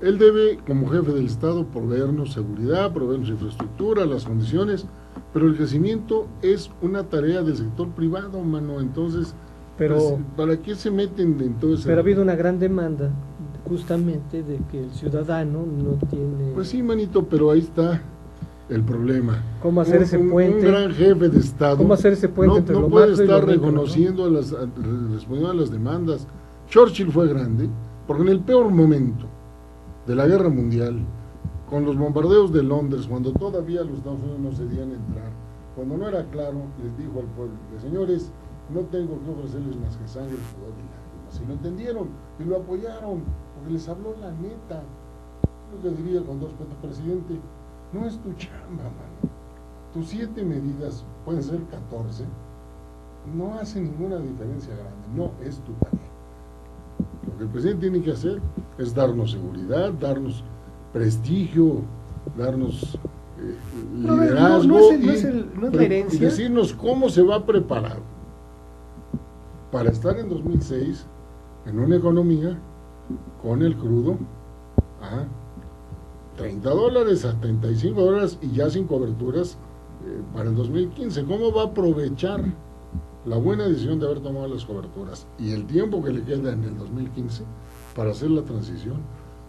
Él debe, como jefe del Estado, proveernos seguridad, proveernos infraestructura, las condiciones, pero el crecimiento es una tarea del sector privado, mano. Entonces, Pero, pues, ¿para qué se meten en todo eso? pero ha habido una gran demanda justamente de que el ciudadano no tiene Pues sí, manito, pero ahí está el problema. cómo hacer ese puente. Un gran jefe de Estado ¿Cómo hacer ese puente entre no lo puede macro y estar lo micro, reconociendo, respondiendo a las demandas. Churchill fue grande, porque en el peor momento de la guerra mundial, con los bombardeos de Londres, cuando todavía los Estados Unidos no cedían entrar, cuando no era claro, les dijo al pueblo, señores, no tengo que ofrecerles más que sangre, sudor y lágrimas. Y lo entendieron y lo apoyaron, porque les habló la neta. Lo que diría con dos pesos, presidente, no es tu chamba, mano. Tus 7 medidas, pueden ser 14, no hace ninguna diferencia grande, no es tu tarea. Lo que el presidente tiene que hacer es darnos seguridad, darnos prestigio, darnos liderazgo no es la herencia. y decirnos cómo se va a preparar para estar en 2006 en una economía con el crudo a $30, a $35 y ya sin coberturas para el 2015. ¿Cómo va a aprovechar la buena decisión de haber tomado las coberturas y el tiempo que le queda en el 2015 para hacer la transición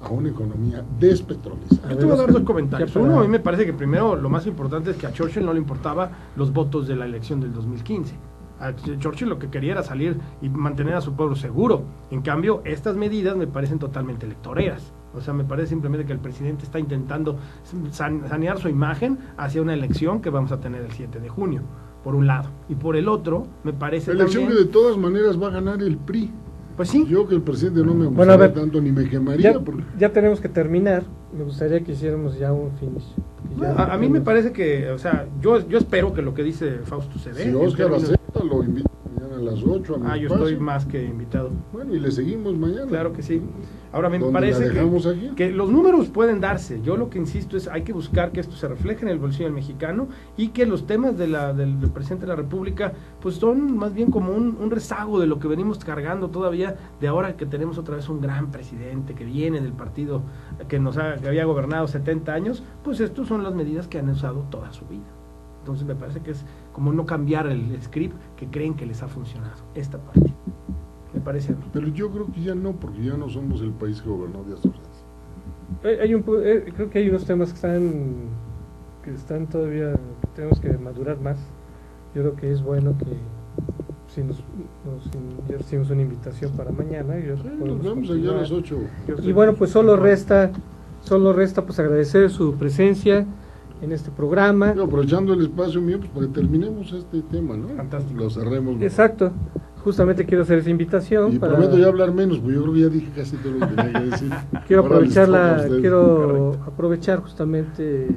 a una economía despetrolizada? Yo te voy a dar dos comentarios. Ya para- Uno, a mí me parece que primero lo más importante es que a Churchill no le importaba los votos de la elección del 2015. A Churchill lo que quería era salir y mantener a su pueblo seguro. En cambio, estas medidas me parecen totalmente electoreras. O sea, me parece simplemente que el presidente está intentando sanear su imagen hacia una elección que vamos a tener el 7 de junio, por un lado. Y por el otro, me parece Elección también... que de todas maneras va a ganar el PRI. Pues sí. Yo que el presidente no me Bueno, gustaría a ver, tanto ni me quemaría. Ya, porque ya tenemos que terminar. Me gustaría que hiciéramos ya un finish. Que ya A mí me tenemos- parece que, o sea, yo espero que lo que dice Fausto se dé. si en Oscar términos- acepta, lo invito mañana a las 8 a mi Yo espacio. estoy más que invitado. Bueno, y le seguimos mañana. Claro que sí. Ahora me ¿Dónde parece la dejamos aquí? que los números pueden darse. Yo lo que insisto es hay que buscar que esto se refleje en el bolsillo del mexicano y que los temas del presidente de la República pues son más bien como un rezago de lo que venimos cargando todavía de ahora que tenemos otra vez un gran presidente que viene del partido que había gobernado 70 años, pues estas son las medidas que han usado toda su vida. Entonces me parece que es como no cambiar el script que creen que les ha funcionado esta parte. Me parece a mí. Pero yo creo que ya no, porque ya no somos el país que gobernó Díaz Ordaz. Creo que hay unos temas que están todavía, que tenemos que madurar más. Yo creo que es bueno que si ya recibimos una invitación para mañana. Nos vemos allá a las 8. Y bueno, pues solo resta pues agradecer su presencia en este programa. No, aprovechando el espacio mío, pues para que terminemos este tema, ¿no? Fantástico. Lo cerremos. ¿no? Exacto. Justamente quiero hacer esa invitación. Y prometo ya hablar menos, porque yo creo que ya dije casi todo lo que tenía que decir. Quiero Ahora les toca a ustedes. quiero aprovechar justamente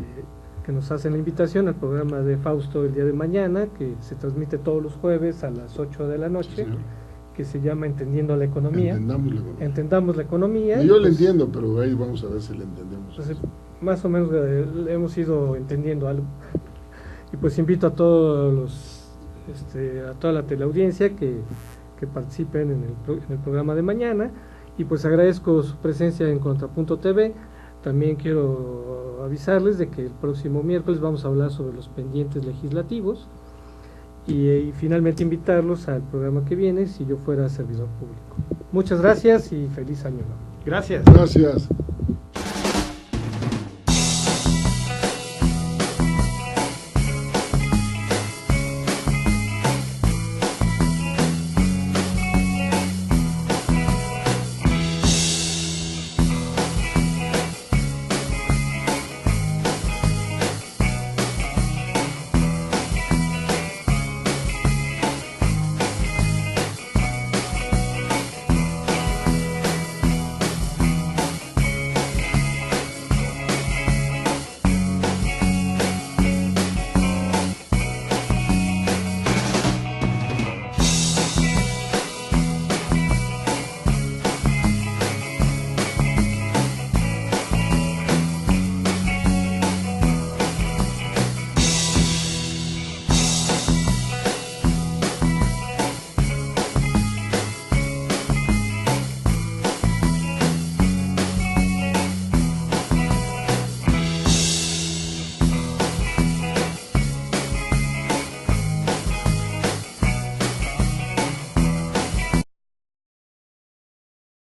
que nos hacen la invitación al programa de Fausto el día de mañana, que se transmite todos los jueves a las 8 de la noche, Sí, señor. que se llama Entendiendo la Economía. Entendamos la economía. Entendamos la economía. Y yo le pues, entiendo, pero ahí vamos a ver si le entendemos. pues, más o menos hemos ido entendiendo algo. Y pues invito a todos a toda la teleaudiencia que participen en el programa de mañana, y pues agradezco su presencia en Contrapunto TV. También quiero avisarles de que el próximo miércoles vamos a hablar sobre los pendientes legislativos y finalmente invitarlos al programa que viene, Si yo fuera servidor público. Muchas gracias y feliz año nuevo. Gracias. Gracias.